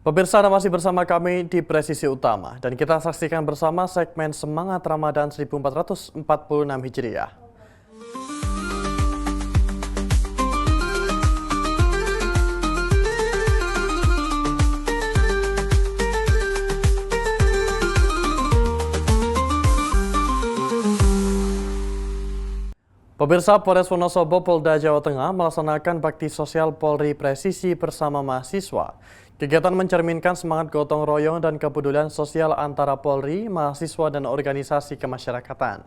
Pemirsa, Anda masih bersama kami di Presisi Utama dan kita saksikan bersama segmen Semangat Ramadan 1446 Hijriah. Pemirsa, Polres Wonosobo, Polda Jawa Tengah melaksanakan bakti sosial Polri Presisi bersama mahasiswa. Kegiatan mencerminkan semangat gotong royong dan kepedulian sosial antara Polri, mahasiswa, dan organisasi kemasyarakatan.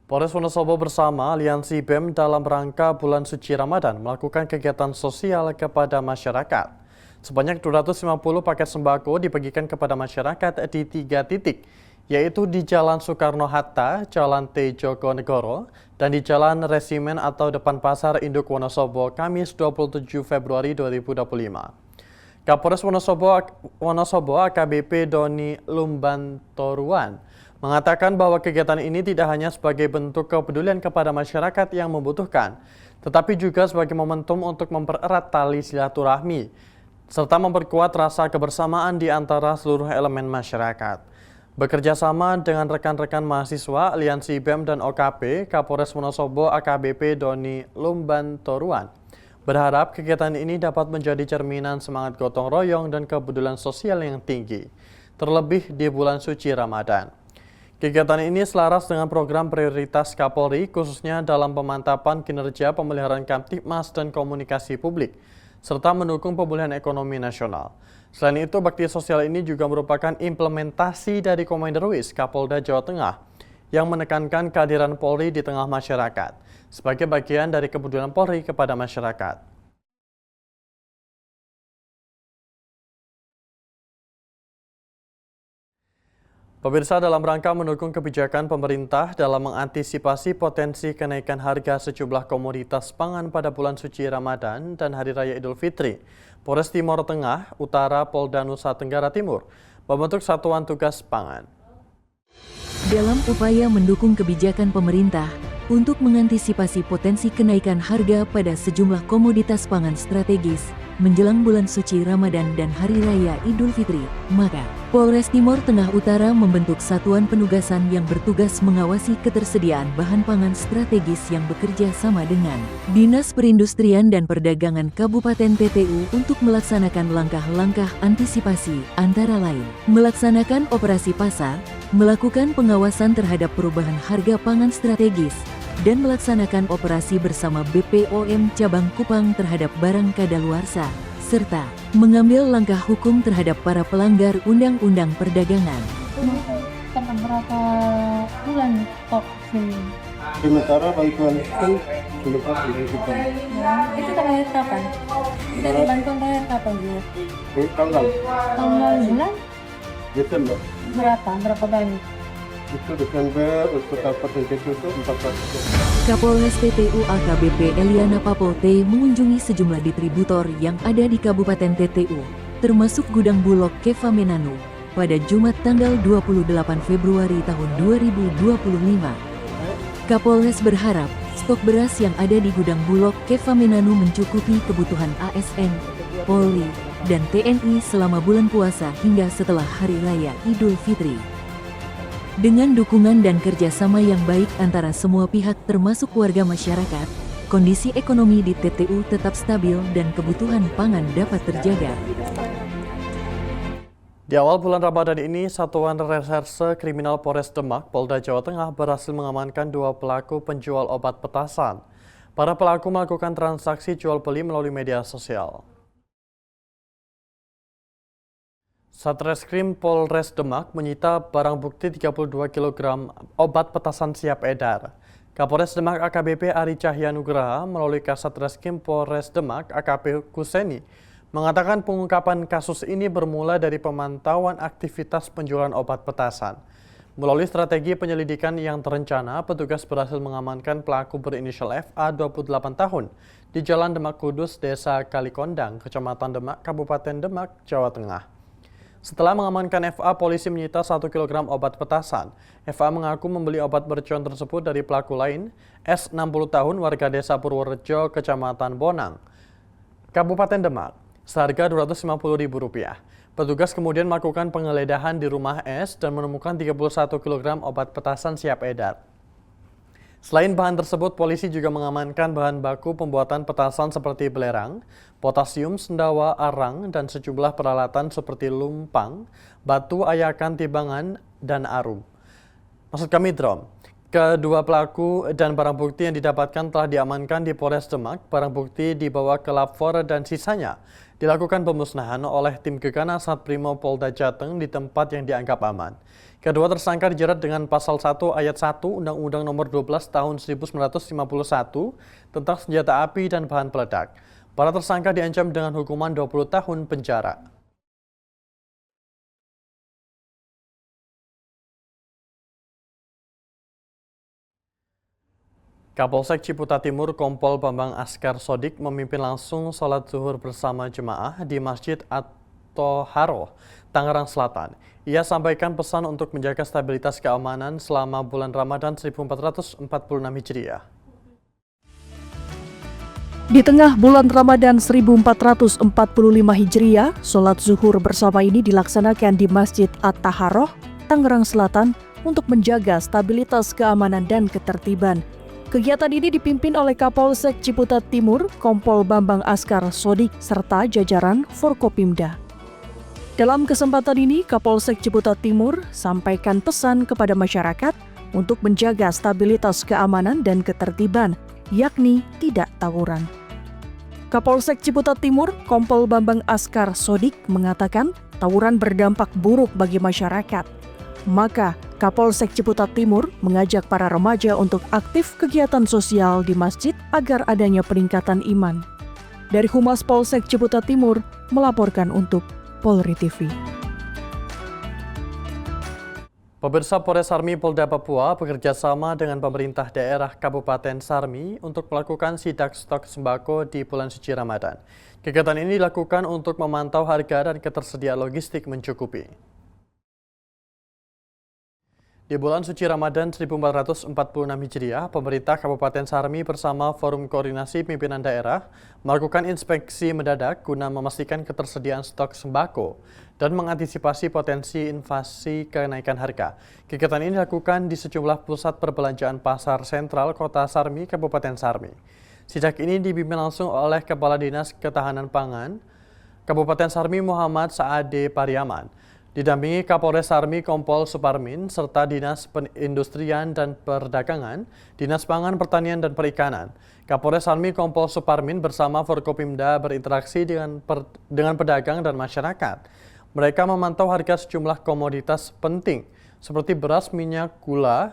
Polres Wonosobo bersama Aliansi BEM dalam rangka bulan suci Ramadan melakukan kegiatan sosial kepada masyarakat. Sebanyak 250 paket sembako dibagikan kepada masyarakat di 3 titik, yaitu di Jalan Soekarno-Hatta, Jalan T. Jogonegoro, dan di Jalan Resimen atau depan Pasar Induk Wonosobo, Kamis 27 Februari 2025. Kapolres Wonosobo AKBP Doni Lumbantoruan mengatakan bahwa kegiatan ini tidak hanya sebagai bentuk kepedulian kepada masyarakat yang membutuhkan, tetapi juga sebagai momentum untuk mempererat tali silaturahmi, serta memperkuat rasa kebersamaan di antara seluruh elemen masyarakat. Bekerja sama dengan rekan-rekan mahasiswa, Aliansi BEM dan OKP, Kapolres Wonosobo AKBP Doni Lumbantoruan berharap kegiatan ini dapat menjadi cerminan semangat gotong royong dan kepedulian sosial yang tinggi, terlebih di bulan suci Ramadan. Kegiatan ini selaras dengan program prioritas Kapolri, khususnya dalam pemantapan kinerja pemeliharaan Kamtibmas dan komunikasi publik, serta mendukung pemulihan ekonomi nasional. Selain itu, bakti sosial ini juga merupakan implementasi dari Komanderwis Kapolda Jawa Tengah yang menekankan kehadiran Polri di tengah masyarakat sebagai bagian dari kepedulian Polri kepada masyarakat. Pemirsa, dalam rangka mendukung kebijakan pemerintah dalam mengantisipasi potensi kenaikan harga sejumlah komoditas pangan pada bulan suci Ramadan dan Hari Raya Idul Fitri, Polres Timur Tengah, Utara, Polda Nusa Tenggara Timur membentuk Satuan Tugas Pangan. Dalam upaya mendukung kebijakan pemerintah untuk mengantisipasi potensi kenaikan harga pada sejumlah komoditas pangan strategis menjelang bulan suci Ramadan dan Hari Raya Idul Fitri, maka Polres Timur Tengah Utara membentuk Satuan Penugasan yang bertugas mengawasi ketersediaan bahan pangan strategis yang bekerja sama dengan Dinas Perindustrian dan Perdagangan Kabupaten TTU untuk melaksanakan langkah-langkah antisipasi, antara lain melaksanakan operasi pasar, melakukan pengawasan terhadap perubahan harga pangan strategis, dan melaksanakan operasi bersama BPOM Cabang Kupang terhadap barang kadaluarsa, serta mengambil langkah hukum terhadap para pelanggar Undang-Undang Perdagangan. Karena berapa bulan stok sini? Sementara bantuan itu belum pasti kita. Ya, itu terakhir kapan? Dari bantuan terakhir kapan Bu? Tanggal Bulan? Desember. Berapa banyak? Itu Desember untuk Kabupaten TTU itu 400. Kapolres TTU AKBP Eliana Papote mengunjungi sejumlah distributor yang ada di Kabupaten TTU, termasuk gudang Bulog Keva Menanu, pada Jumat tanggal 28 Februari tahun 2025. Kapolres berharap stok beras yang ada di gudang Bulog Keva Menanu mencukupi kebutuhan ASN, Polri, dan TNI selama bulan puasa hingga setelah Hari Raya Idul Fitri. Dengan dukungan dan kerjasama yang baik antara semua pihak termasuk warga masyarakat, kondisi ekonomi di TTU tetap stabil dan kebutuhan pangan dapat terjaga. Di awal bulan Ramadan ini, Satuan Reserse Kriminal Polres Demak, Polda Jawa Tengah berhasil mengamankan 2 pelaku penjual obat petasan. Para pelaku melakukan transaksi jual-beli melalui media sosial. Satreskrim Polres Demak menyita barang bukti 32 kg obat petasan siap edar. Kapolres Demak AKBP Ari Cahyanugraha melalui Kasat Reskrim Polres Demak AKP Kuseni mengatakan pengungkapan kasus ini bermula dari pemantauan aktivitas penjualan obat petasan. Melalui strategi penyelidikan yang terencana, petugas berhasil mengamankan pelaku berinisial FA 28 tahun di Jalan Demak Kudus, Desa Kalikondang, Kecamatan Demak, Kabupaten Demak, Jawa Tengah. Setelah mengamankan FA, polisi menyita 1 kg obat petasan. FA mengaku membeli obat mercon tersebut dari pelaku lain, S 60 tahun warga desa Purworejo, Kecamatan Bonang, Kabupaten Demak. seharga Rp250.000. Petugas kemudian melakukan penggeledahan di rumah S dan menemukan 31 kg obat petasan siap edar. Selain bahan tersebut, polisi juga mengamankan bahan baku pembuatan petasan seperti belerang, potasium, sendawa, arang, dan sejumlah peralatan seperti lumpang, batu ayakan timbangan, dan arum. Maksud kami drum. Kedua pelaku dan barang bukti yang didapatkan telah diamankan di Polres Demak. Barang bukti dibawa ke Lab 4 dan sisanya dilakukan pemusnahan oleh tim Gegana Satrimo Polda Jateng di tempat yang dianggap aman. Kedua tersangka dijerat dengan pasal 1 ayat 1 Undang-Undang Nomor 12 Tahun 1951 tentang senjata api dan bahan peledak. Para tersangka diancam dengan hukuman 20 tahun penjara. Kapolsek Ciputat Timur Kompol Bambang Askar Sodik memimpin langsung sholat zuhur bersama jemaah di Masjid At-Toharoh, Tangerang Selatan. Ia sampaikan pesan untuk menjaga stabilitas keamanan selama bulan Ramadan 1446 Hijriah. Di tengah bulan Ramadan 1445 Hijriah, sholat zuhur bersama ini dilaksanakan di Masjid At-Toharoh, Tangerang Selatan untuk menjaga stabilitas keamanan dan ketertiban. Kegiatan ini dipimpin oleh Kapolsek Ciputat Timur, Kompol Bambang Askar Sodik, serta jajaran Forkopimda. Dalam kesempatan ini, Kapolsek Ciputat Timur sampaikan pesan kepada masyarakat untuk menjaga stabilitas keamanan dan ketertiban, yakni tidak tawuran. Kapolsek Ciputat Timur, Kompol Bambang Askar Sodik mengatakan tawuran berdampak buruk bagi masyarakat. Maka, Kapolsek Ciputat Timur mengajak para remaja untuk aktif kegiatan sosial di masjid agar adanya peningkatan iman. Dari Humas Polsek Ciputat Timur melaporkan untuk Polri TV. Pemirsa, Polres Sarmi Polda Papua bekerja sama dengan pemerintah daerah Kabupaten Sarmi untuk melakukan sidak stok sembako di bulan suci Ramadan. Kegiatan ini dilakukan untuk memantau harga dan ketersediaan logistik mencukupi. Di bulan suci Ramadan 1446 Hijriah, pemerintah Kabupaten Sarmi bersama Forum Koordinasi Pimpinan Daerah melakukan inspeksi mendadak guna memastikan ketersediaan stok sembako dan mengantisipasi potensi invasi kenaikan harga. Kegiatan ini dilakukan di sejumlah pusat perbelanjaan Pasar Sentral Kota Sarmi, Kabupaten Sarmi. Sidak ini dipimpin langsung oleh Kepala Dinas Ketahanan Pangan Kabupaten Sarmi Muhammad Saade Pariaman. Didampingi Kapolres Sarmi Kompol Suparmin, serta Dinas Perindustrian dan Perdagangan, Dinas Pangan, Pertanian, dan Perikanan. Kapolres Sarmi Kompol Suparmin bersama Forkopimda berinteraksi dengan pedagang dan masyarakat. Mereka memantau harga sejumlah komoditas penting, seperti beras, minyak, gula,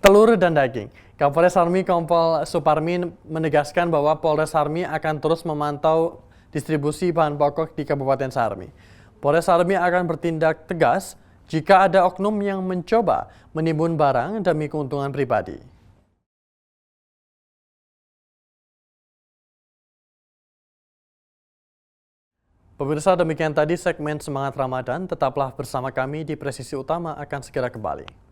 telur, dan daging. Kapolres Sarmi Kompol Suparmin menegaskan bahwa Polres Sarmi akan terus memantau distribusi bahan pokok di Kabupaten Sarmi. Polres Sarmi akan bertindak tegas jika ada oknum yang mencoba menimbun barang demi keuntungan pribadi. Pemirsa, demikian tadi segmen Semangat Ramadan. Tetaplah bersama kami di Presisi Utama akan segera kembali.